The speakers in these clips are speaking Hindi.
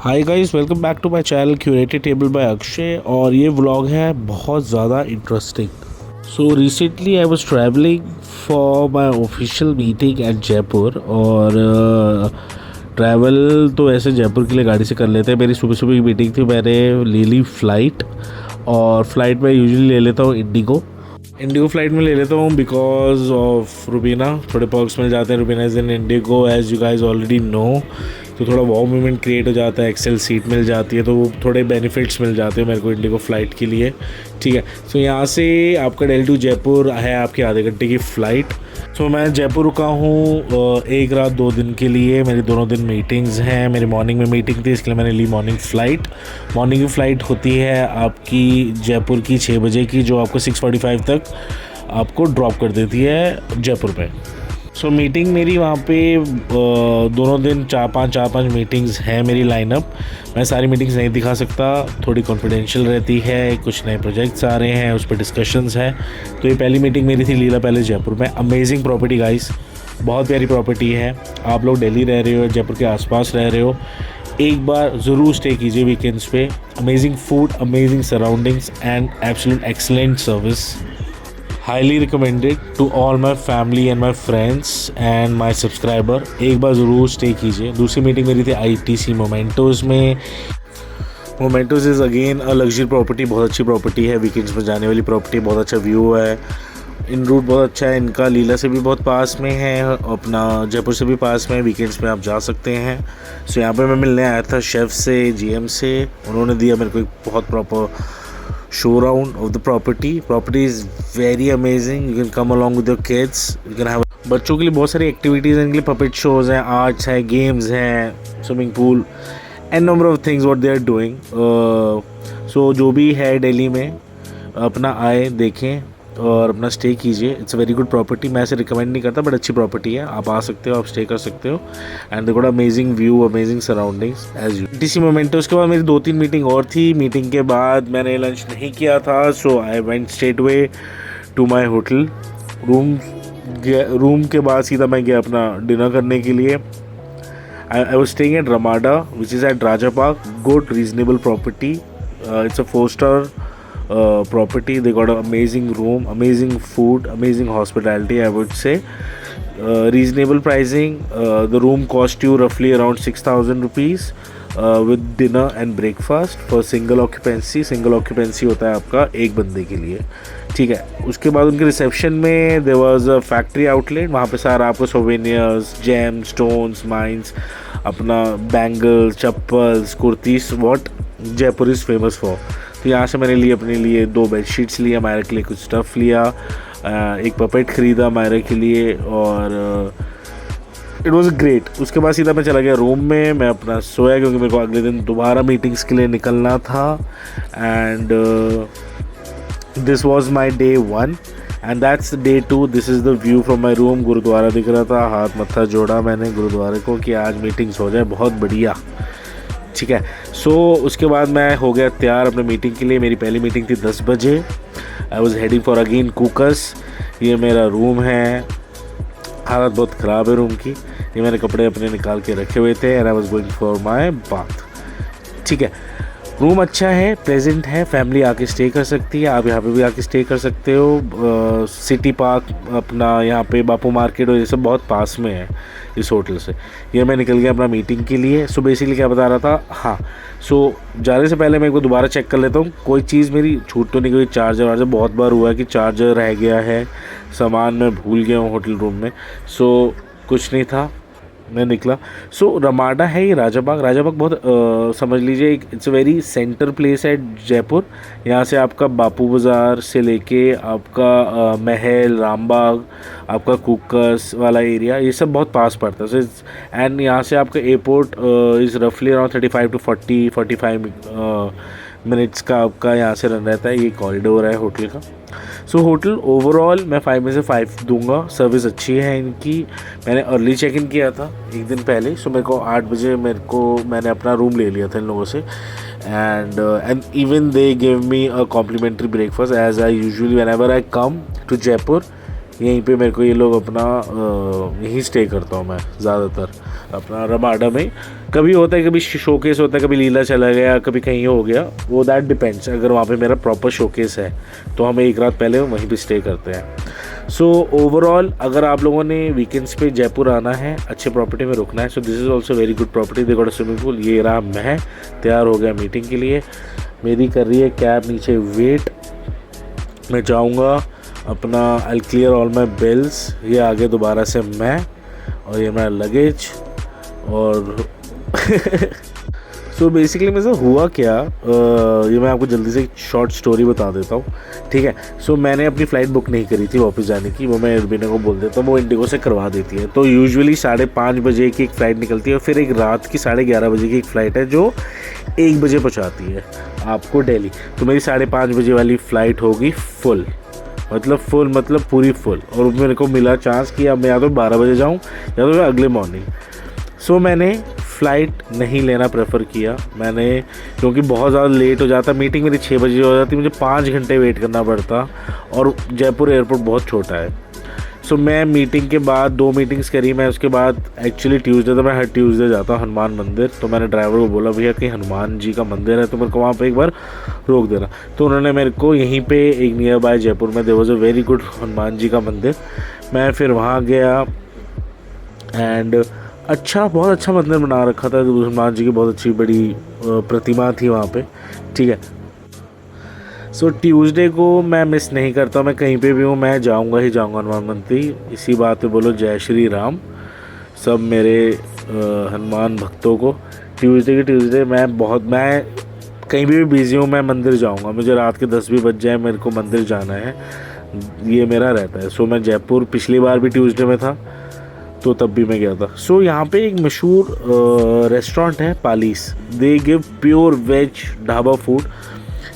Hi guys, welcome back to my channel curated table by Akshay. और ये व्लॉग है बहुत ज़्यादा interesting. So recently I was travelling for my official meeting at Jaipur. और ट्रैवल तो ऐसे जयपुर के लिए गाड़ी से कर लेते हैं। मेरी सुबह सुबह की मीटिंग थी, मैंने ले ली फ़्लाइट। और फ्लाइट में यूजुअली ले लेता हूँ इंडिगो फ़्लाइट में ले लेता हूँ बिकॉज ऑफ रुबीना। थोड़े पर्क्स मिल जाते हैं Rubina is in IndiGo, as you guys already know. तो थोड़ा वाव मोमेंट क्रिएट हो जाता है, एक्सेल सीट मिल जाती है, तो वो थोड़े बेनिफिट्स मिल जाते हैं मेरे को इंडिगो फ़्लाइट के लिए। ठीक है, सो यहाँ से आपका दिल्ली टू जयपुर है आपके आधे घंटे की फ़्लाइट। सो मैं जयपुर रुका हूँ एक रात 2 दिन के लिए। मेरी दोनों दिन मीटिंग्स हैं। मेरी मॉर्निंग में मीटिंग थी, इसके लिए मैंने ली मॉर्निंग फ़्लाइट। मॉर्निंग की फ़्लाइट होती है आपकी जयपुर की 6 बजे की, जो आपको 6:45 तक आपको ड्रॉप कर देती है जयपुर पे। सो मीटिंग मेरी वहाँ पे दोनों दिन 4-5 मीटिंग्स हैं मेरी लाइनअप। मैं सारी मीटिंग्स नहीं दिखा सकता, थोड़ी कॉन्फिडेंशियल रहती है। कुछ नए प्रोजेक्ट्स आ रहे हैं, उस पर डिस्कशंस हैं। तो ये पहली मीटिंग मेरी थी लीला पैलेस जयपुर में। अमेजिंग प्रॉपर्टी गाइस, बहुत प्यारी प्रॉपर्टी है। आप लोग दिल्ली रह रहे हो, जयपुर के आसपास रह रहे हो, एक बार ज़रूर स्टे कीजिए वीकेंड्स पे। Amazing food, amazing surroundings and absolute excellent service. Highly recommended to all my family and my friends and my subscriber. एक बार ज़रूर स्टे कीजिए। दूसरी मीटिंग मेरी थी ITC मोमेंटोज़ में। Mementos is again a luxury property, बहुत अच्छी प्रॉपर्टी है, वीकेंड्स में जाने वाली प्रॉपर्टी। बहुत अच्छा व्यू है, इन रूट बहुत अच्छा है इनका, लीला से भी बहुत पास में है, अपना जयपुर से भी पास में है। वीकेंड्स में आप जा सकते हैं। सो यहाँ पे मैं मिलने आया था शेफ़ से, GM से। उन्होंने दिया मेरे को एक बहुत proper show around of the property. Property is very amazing. You can come along with your kids. You can have बच्चों के लिए बहुत सारी एक्टिविटीज़ हैं, इनके लिए पपेट शोज़ हैं, आर्ट्स है, गेम्स हैं, swimming pool and number of things what they are doing. So जो भी है दिल्ली में अपना आए देखें और अपना स्टे कीजिए। It's a very good property. मैं ऐसे रिकमेंड नहीं करता, बट अच्छी प्रॉपर्टी है। आप आ सकते हो, आप स्टे कर सकते हो। एंड देखो amazing view, amazing surroundings as you. ITC Momento. उसके बाद मेरी 2-3 मीटिंग और थी। मीटिंग के बाद मैंने लंच नहीं किया था, so I went straight way to my hotel room के बाद सीधा मैं गया अपना डिनर करने के लिए। I was staying at Ramada which is at Raja park. Good reasonable property, it's a 4-star property. They got an amazing room, amazing food, amazing hospitality, I would say. Reasonable pricing. The room cost you roughly around 6,000 rupees with dinner and breakfast for single occupancy. Single occupancy होता है आपका एक बंदे के लिए, ठीक है। उसके बाद उनके रिसेप्शन में there was a factory outlet. वहाँ पे सारा आपको souvenirs, gems, stones, mines, अपना bangles, chappals, kurtis, what Jaipur is famous for. तो यहाँ से मैंने लिए अपने लिए 2 बेडशीट्स लिया, मायरा के लिए कुछ स्टफ़ लिया, एक पपेट ख़रीदा मायरा के लिए, और इट वॉज़ ग्रेट। उसके बाद सीधा मैं चला गया रूम में। मैं अपना सोया क्योंकि मेरे को अगले दिन दोबारा मीटिंग्स के लिए निकलना था। And this was my day 1 and that's day 2। This is the view from my room. Gurdwara दिख रहा था, हाथ मत्था जोड़ा मैंने गुरुद्वारे को कि आज मीटिंग्स हो जाए, बहुत बढ़िया, ठीक है। सो उसके बाद मैं हो गया तैयार अपने मीटिंग के लिए। मेरी पहली मीटिंग थी 10 बजे। I was heading for again Kukas. ये मेरा रूम है, हालत बहुत ख़राब है रूम की। ये मैंने कपड़े अपने निकाल के रखे हुए थे and I was going for my bath, ठीक है। रूम अच्छा है, प्लेजेंट है, फैमिली आके स्टे कर सकती है। आप यहाँ पे भी आके स्टे कर सकते हो। सिटी पार्क अपना यहाँ पे बापू मार्केट और ये सब बहुत पास में है इस होटल से। ये मैं निकल गया अपना मीटिंग के लिए। सो बेसिकली क्या बता रहा था, हाँ, सो जाने से पहले मैं एक बार दोबारा चेक कर लेता हूँ कोई चीज़ मेरी छूट तो नहीं गई। चार्जर वार्जर बहुत बार हुआ है कि चार्जर रह गया है, सामान मैं भूल गया हूँ होटल रूम में। सो कुछ नहीं था, मैं निकला। सो रमाडा है ये राजा बाग बहुत समझ लीजिए एक it's a very centre place है जयपुर। यहाँ से आपका बापू बाज़ार से लेके आपका महल, रामबाग, आपका कुकस वाला एरिया, ये सब बहुत पास पड़ता है। एंड यहाँ से आपका एयरपोर्ट इज़ रफली अराउंड 35 to 45 मिनट्स का आपका यहाँ से रन रहता है। ये कॉरिडोर है होटल का। सो होटल ओवरऑल मैं 5 में से 5 दूंगा। सर्विस अच्छी है इनकी। मैंने अर्ली चेक इन किया था एक दिन पहले। सो मेरे को 8 बजे मैंने अपना रूम ले लिया था इन लोगों से। And even they give me a complimentary breakfast as I usually whenever I come to Jaipur. यहीं पे मेरे को ये लोग अपना यहीं स्टे करता हूँ मैं ज़्यादातर अपना रमाडा में। कभी होता है, कभी शोकेस होता है, कभी लीला चला गया, कभी कहीं हो गया, वो दैट डिपेंड्स। अगर वहाँ पे मेरा प्रॉपर शोकेस है तो हम एक रात पहले वहीं पे स्टे करते हैं। सो ओवरऑल अगर आप लोगों ने वीकेंड्स पे जयपुर आना है, अच्छे प्रॉपर्टी में रुकना है, so this is also very good property. They got a swimming pool. ये रहा मैं तैयार हो गया मीटिंग के लिए। मेरी कर रही है कैब नीचे वेट। मैं जाऊँगा अपना, I clear all my bills. ये आगे दोबारा से मैं, और ये मेरा लगेज। और सो बेसिकली मेरे से हुआ क्या, ये मैं आपको जल्दी से एक शॉर्ट स्टोरी बता देता हूँ, ठीक है। सो मैंने अपनी फ़्लाइट बुक नहीं करी थी वापस जाने की, वो मैं रुबीना को बोल देता हूँ, वो इंडिगो से करवा देती है। तो यूजुअली 5:30 बजे की एक फ़्लाइट निकलती है, और फिर एक रात की 11:30 बजे की एक फ़्लाइट है जो 1 बजे पहुँचाती है आपको दिल्ली। तो मेरी 5:30 बजे वाली फ़्लाइट होगी फुल, मतलब पूरी फुल। और मेरे को मिला चांस कि अब मैं या तो 12 बजे जाऊँ या तो अगले मॉर्निंग। सो मैंने फ़्लाइट नहीं लेना प्रेफर किया मैंने, क्योंकि बहुत ज़्यादा लेट हो जाता। मीटिंग मेरी 6 बजे हो जाती, मुझे 5 घंटे वेट करना पड़ता, और जयपुर एयरपोर्ट बहुत छोटा है। सो मैं मीटिंग के बाद 2 मीटिंग्स करी मैं। उसके बाद एक्चुअली ट्यूसडे, तो मैं हर ट्यूसडे जाता हूँ हनुमान मंदिर। तो मैंने ड्राइवर को बोला भैया कि हनुमान जी का मंदिर है तो मेरे को वहाँ पे एक बार रोक देना। तो उन्होंने मेरे को यहीं पे एक नियर बाय जयपुर में there was a very good Hanuman ji का मंदिर। मैं फिर वहाँ गया एंड बहुत अच्छा मंदिर बना रखा था। हनुमान जी की बहुत अच्छी बड़ी प्रतिमा थी वहाँ पे, ठीक है। सो ट्यूसडे को मैं मिस नहीं करता, मैं कहीं पे भी हूँ मैं जाऊँगा ही जाऊँगा हनुमान मंदिर। इसी बात पे बोलो जय श्री राम सब मेरे हनुमान भक्तों को। ट्यूसडे मैं कहीं भी बिज़ी हूँ, मैं मंदिर जाऊँगा। मुझे रात के 10 भी बज जाए, मेरे को मंदिर जाना है, ये मेरा रहता है। सो मैं जयपुर पिछली बार भी ट्यूसडे में था तो तब भी मैं गया था। सो यहाँ पे एक मशहूर रेस्टोरेंट है पालीस। They give pure veg dhaba food.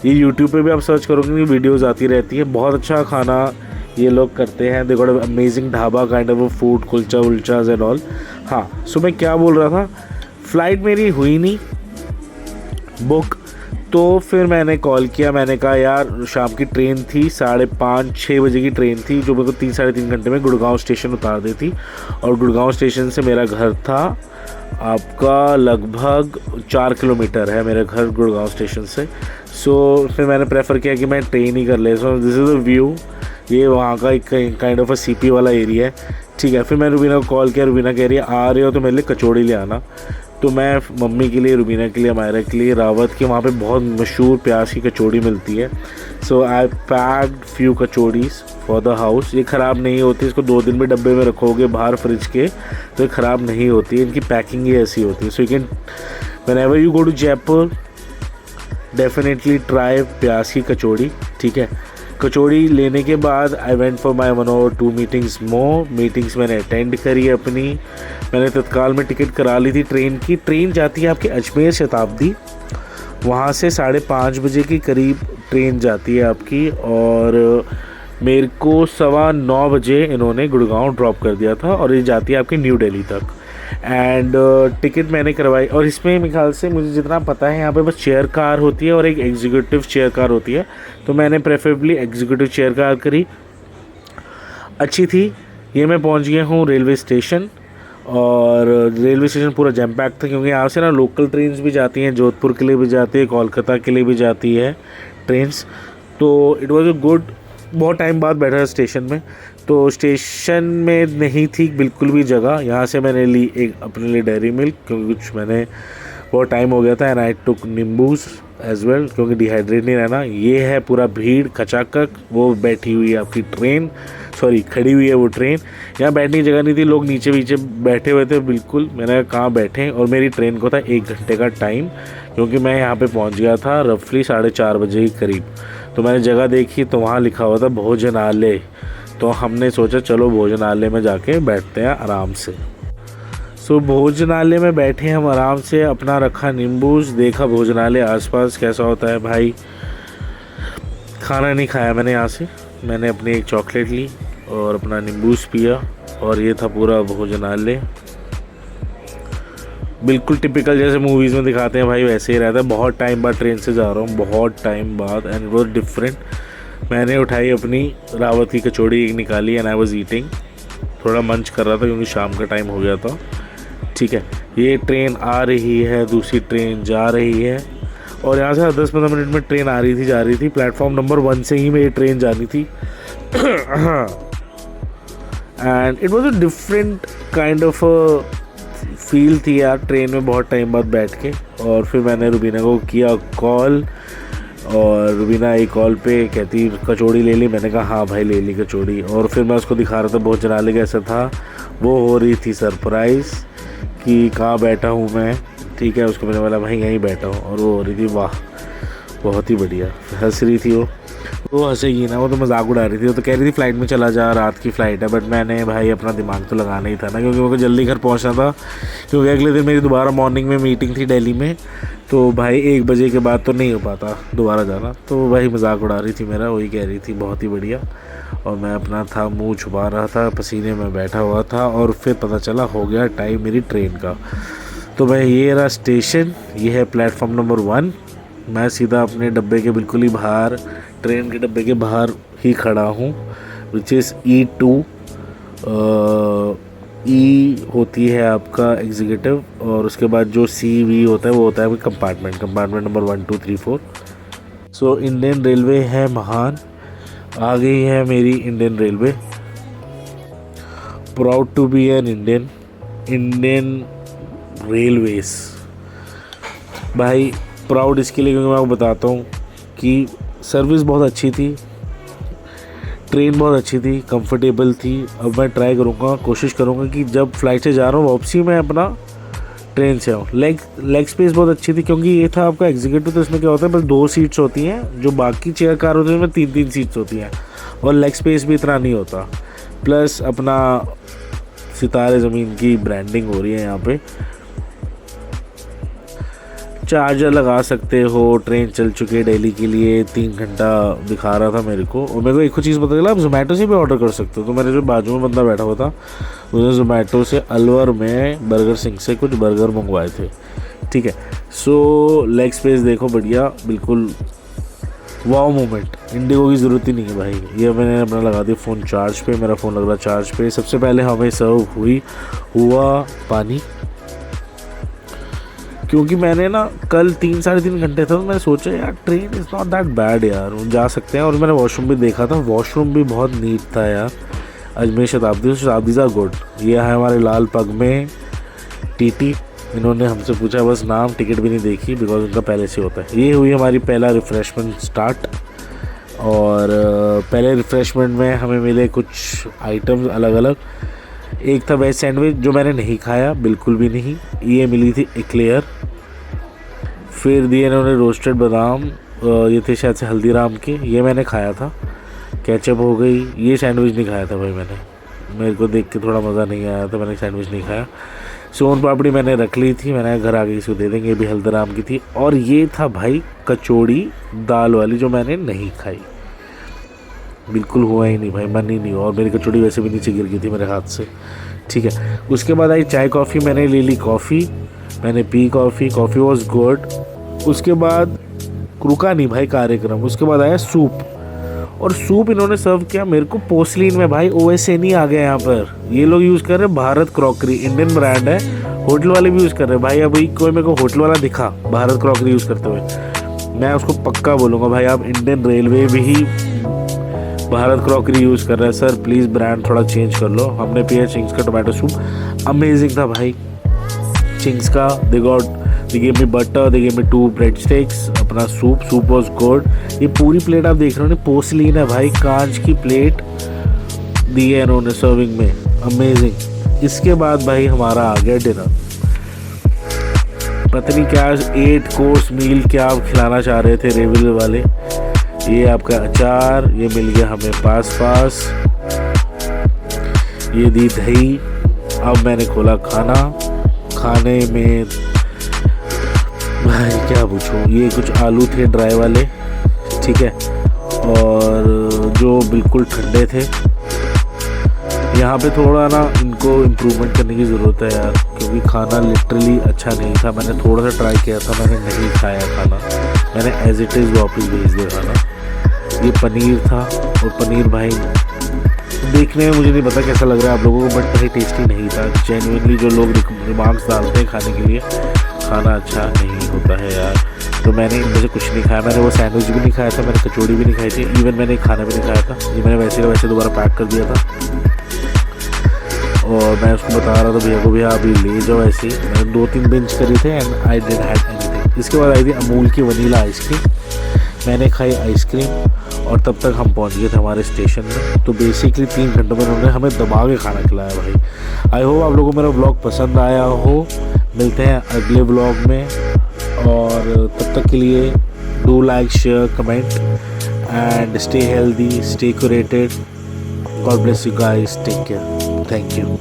ये यूट्यूब पे भी आप सर्च करोगे वीडियोस आती रहती है। बहुत अच्छा खाना ये लोग करते हैं। They got amazing dhaba kind of food, kulcha वुलचाज एंड ऑल। हाँ, सो मैं क्या बोल रहा था, फ़्लाइट मेरी हुई नहीं बुक। तो फिर मैंने कॉल किया, मैंने कहा यार शाम की ट्रेन थी, 5:30-6 बजे की ट्रेन थी जो मेरे को 3-3.5 घंटे में गुड़गांव स्टेशन उतार देती। और गुड़गांव स्टेशन से मेरा घर था आपका लगभग 4 किलोमीटर है मेरा घर गुड़गांव स्टेशन से। सो फिर मैंने प्रेफर किया कि मैं ट्रेन ही कर ले। So this is a view, ये वहाँ का एक काइंड ऑफ अ सीपी वाला एरिया है, ठीक है। फिर मैं रुबीना को कॉल किया, रुबीना कह रही है आ रहे हो तो मेरे लिए कचौड़ी ले आना। तो मैं मम्मी के लिए, रुबीना के लिए, अमायरा के लिए रावत के वहाँ पे बहुत मशहूर प्याज की कचौड़ी मिलती है। So I packed few kachoris for the house. ये ख़राब नहीं होती, इसको 2 दिन में डब्बे में रखोगे बाहर फ्रिज के तो ये ख़राब नहीं होती, इनकी पैकिंग ही ऐसी होती है। So you can whenever you go to Jaipur definitely try प्याज की कचौड़ी, ठीक है। कचौड़ी लेने के बाद I went for my 1 or 2 meetings more. Meetings मैंने अटेंड करी अपनी। मैंने तत्काल में टिकट करा ली थी ट्रेन की। ट्रेन जाती है आपकी अजमेर शताब्दी, वहाँ से 5:30 बजे के करीब ट्रेन जाती है आपकी। और मेरे को 9:15 बजे इन्होंने गुड़गांव ड्रॉप कर दिया था, और ये जाती है आपकी न्यू दिल्ली तक। एंड टिकट मैंने करवाई, और इसमें मेरे ख्याल से मुझे जितना पता है यहाँ पे बस चेयर कार होती है और एक एग्जीक्यूटिव चेयर कार होती है। तो मैंने प्रेफरेबली एग्जीक्यूटिव चेयर कार करी, अच्छी थी। ये मैं पहुँच गया हूँ रेलवे स्टेशन, और रेलवे स्टेशन पूरा जैम पैक था, क्योंकि यहाँ से ना लोकल ट्रेन्स भी जाती हैं, जोधपुर के लिए भी जाती है, कोलकाता के लिए भी जाती है ट्रेन्स। तो इट वॉज़ अ गुड। बहुत टाइम बाद बैठा स्टेशन में, तो स्टेशन में नहीं थी बिल्कुल भी जगह। यहाँ से मैंने ली एक अपने लिए डेयरी मिल्क, क्योंकि कुछ मैंने बहुत टाइम हो गया था। एंड आई टुक नींबूज एज वेल, क्योंकि डिहाइड्रेट नहीं रहना। ये है पूरा भीड़ खचाखच, वो बैठी हुई है आपकी ट्रेन, खड़ी हुई है वो ट्रेन। यहाँ बैठने की जगह नहीं थी, लोग नीचे नीचे बैठे हुए थे बिल्कुल। मैंने कहाँ बैठे, और मेरी ट्रेन को था 1 घंटे का टाइम, क्योंकि मैं यहाँ पे पहुँच गया था रफली 4:30 बजे के करीब। तो मैंने जगह देखी तो वहाँ लिखा हुआ था भोजनालय। तो हमने सोचा चलो भोजनालय में जाके बैठते हैं आराम से। सो भोजनालय में बैठे हम आराम से, अपना रखा नींबूज, देखा भोजनालय आसपास कैसा होता है भाई। खाना नहीं खाया मैंने यहाँ से, मैंने अपनी एक चॉकलेट ली और अपना नींबूज पिया, और ये था पूरा भोजनालय। बिल्कुल टिपिकल जैसे मूवीज़ में दिखाते हैं भाई, वैसे ही रहता है। बहुत टाइम बाद ट्रेन से जा रहा हूँ, बहुत टाइम बाद, एंड इट वॉज डिफरेंट। मैंने उठाई अपनी रावत की कचौड़ी, एक निकाली एंड आई वाज ईटिंग। थोड़ा मंच कर रहा था क्योंकि शाम का टाइम हो गया था। ठीक है, ये ट्रेन आ रही है, दूसरी ट्रेन जा रही है, और यहाँ से 10-15 मिनट में ट्रेन आ रही थी, जा रही थी। प्लेटफॉर्म नंबर 1 से ही मेरी ट्रेन जानी थी। And it was a different kind of feel थी यार, ट्रेन में बहुत टाइम बाद बैठ के। और फिर मैंने रुबीना को किया कॉल, और रुबीना एक कॉल पे कहती कचौड़ी ले ली। मैंने कहा हाँ भाई ले ली कचौड़ी। और फिर मैं उसको दिखा रहा था बहुत जनाले कैसा था। वो हो रही थी सरप्राइज़ कि कहाँ बैठा हूँ मैं। ठीक है, उसको मैंने बोला भाई यहीं बैठा हूँ, और वो हो रही थी वाह बहुत ही बढ़िया, हंस रही थी वो हंसेगी ना, वो तो मजाक उड़ा रही थी। वो तो कह रही थी फ़्लाइट में चला जा, रात की फ़्लाइट है। बट मैंने भाई अपना दिमाग तो लगाना ही था ना, क्योंकि मेरे को जल्दी घर पहुंचना था, क्योंकि अगले दिन मेरी दोबारा मॉर्निंग में मीटिंग थी दिल्ली में। तो भाई 1 बजे के बाद तो नहीं हो पाता दोबारा जाना। तो भाई मजाक उड़ा रही थी मेरा, वही कह रही थी बहुत ही बढ़िया। और मैं अपना था मुँह छुपा रहा था, पसीने में बैठा हुआ था। और फिर पता चला हो गया टाइम मेरी ट्रेन का। तो भाई ये रहा स्टेशन, ये है प्लेटफॉर्म नंबर 1। मैं सीधा अपने डब्बे के बिल्कुल ही बाहर, ट्रेन के डब्बे के बाहर ही खड़ा हूँ, विच इज़ E2। ई होती है आपका एग्जीक्यूटिव, और उसके बाद जो CV होता है वो होता है compartment number 1, 2, 3, 4। So Indian railway है महान। आ गई है मेरी Indian railway. Proud to be an Indian railways. भाई प्राउड इसके लिए क्योंकि मैं आपको बताता हूँ कि सर्विस बहुत अच्छी थी, ट्रेन बहुत अच्छी थी, कंफर्टेबल थी। अब मैं ट्राई करूँगा, कोशिश करूँगा कि जब फ्लाइट से जा रहा हूँ वापसी में अपना ट्रेन से आऊँ। लेग स्पेस बहुत अच्छी थी, क्योंकि ये था आपका एग्जीक्यूटिव। तो इसमें क्या होता है, बस 2 सीट्स होती हैं, जो बाकी चेयर कार होती है उसमें 3-3 सीट्स होती हैं, और लेग स्पेस भी इतना नहीं होता। प्लस अपना सितारे ज़मीन की ब्रांडिंग हो रही है यहाँ पे। चार्जर लगा सकते हो, ट्रेन चल चुकी है दिल्ली के लिए, 3 घंटा दिखा रहा था मेरे को। और मेरे को एक चीज़ पता चला, आप जोमेटो से भी ऑर्डर कर सकते हो। तो मेरे जो बाजू में बंदा बैठा हुआ था, उसने जोमेटो से अलवर में बर्गर सिंह से कुछ बर्गर मंगवाए थे। ठीक है, सो लेग स्पेस देखो बढ़िया, बिल्कुल वाव मोमेंट। इंडिगो की ज़रूरत ही नहीं है भाई। ये मैंने अपना लगा दिया फ़ोन चार्ज पे, मेरा फ़ोन लग रहा चार्ज पे। सबसे पहले हमें सर्व हुआ पानी, क्योंकि मैंने ना कल 3-3.5 घंटे था, तो मैंने सोचा यार train is not that bad यार, जा सकते हैं। और मैंने वॉशरूम भी देखा था, वॉशरूम भी बहुत नीट था यार। Ajmer Shatabdis are good. ये है हमारे लाल पग में TT। इन्होंने हमसे पूछा बस नाम, टिकट भी नहीं देखी, बिकॉज उनका पहले से होता है। ये हुई हमारी पहला रिफ़्रेशमेंट स्टार्ट। और पहले रिफ़्रेशमेंट में हमें मिले कुछ आइटम्स अलग अलग। एक था वेज सैंडविच, जो मैंने नहीं खाया, बिल्कुल भी नहीं। ये मिली थी एक्लेयर। फिर दिए इन्होंने रोस्टेड बादाम, ये थे शायद से हल्दीराम के, ये मैंने खाया था। केचप हो गई। ये सैंडविच नहीं खाया था भाई मैंने, मेरे को देख के थोड़ा मज़ा नहीं आया, तो मैंने सैंडविच नहीं खाया। सोन पापड़ी मैंने रख ली थी, मैंने घर आके इसको दे देंगे, ये भी हल्दीराम की थी। और ये था भाई कचौड़ी दाल वाली, जो मैंने नहीं खाई, बिल्कुल हुआ ही नहीं भाई, मन ही नहीं हुआ। और मेरी कचौड़ी वैसे भी नीचे गिर गई थी मेरे हाथ से। ठीक है, उसके बाद आई चाय कॉफ़ी। मैंने ले ली कॉफ़ी, मैंने पी कॉफ़ी वॉज गुड। उसके बाद रुका नहीं भाई कार्यक्रम, उसके बाद आया सूप। और सूप इन्होंने सर्व किया मेरे को पोस्लिन में भाई। OSA नहीं आ गया यहाँ पर, ये लोग यूज़ कर रहे हैं भारत क्रॉकरी, इंडियन ब्रांड है, होटल वाले भी यूज़ कर रहे हैं भाई। अभी कोई मेरे को होटल वाला दिखा भारत क्रॉकरी यूज़ करते हुए, मैं उसको पक्का बोलूँगा भाई आप इंडियन रेलवे भी ही भारत क्रॉकरी यूज़ कर रहा है सर, प्लीज़ ब्रांड थोड़ा चेंज कर लो। हमने पिया चिंग्स का टोमेटो सूप, अमेजिंग था भाई चिंग्स का। They gave me butter, they gave me 2 bread sticks. अपना सूप वॉज गुड। ये पूरी प्लेट आप देख रहे हो ना, पोस्लिन है भाई, कांच की प्लेट दी है इन्होंने सर्विंग में, अमेजिंग। इसके बाद भाई हमारा आ गया डिनर। पता नहीं क्या 8 कोर्स मील क्या आप खिलाना चाह रहे थे रेलवे वाले। ये आपका अचार, ये मिल गया हमें पास। ये दी दही। अब मैंने खोला खाने में भाई क्या पूछूं, ये कुछ आलू थे ड्राई वाले, ठीक है, और जो बिल्कुल ठंडे थे। यहाँ पे थोड़ा ना इनको इम्प्रूवमेंट करने की ज़रूरत है यार, क्योंकि खाना लिटरली अच्छा नहीं था। मैंने थोड़ा सा ट्राई किया था, मैंने नहीं खाया खाना, मैंने एज इट इज़ वापस भेज दिया खाना। ये पनीर था और पनीर भाई देखने में मुझे नहीं पता कैसा लग रहा है आप लोगों को, बट भाई टेस्टी नहीं था। जेन्युइनली जो लोग रिमार्क्स डालते हैं खाने के लिए, खाना अच्छा नहीं होता है यार। तो मैंने इनमें से कुछ नहीं खाया, मैंने वो सैंडविच भी नहीं खाया था, मैंने कचौड़ी भी नहीं खाई थी, इवन मैंने खाना भी नहीं खाया था। ये मैंने वैसे का वैसे दोबारा पैक कर दिया था और मैं उसको बता रहा था भैया को, भैया अभी ले जाओ ऐसे ही। मैंने 2-3 बिंच करी थे and I didn't have anything. इसके बाद आई थी अमूल की वनीला आइसक्रीम, मैंने खाई आइसक्रीम और तब तक हम पहुंच गए थे हमारे स्टेशन में। तो बेसिकली 3 घंटों में उन्होंने हमें दबा के खाना खिलाया भाई। आई होप आप लोगों को मेरा व्लॉग पसंद आया हो। मिलते हैं अगले व्लॉग में और तब तक के लिए do like, share, comment and stay healthy, stay curated. God bless you guys, take care, thank you.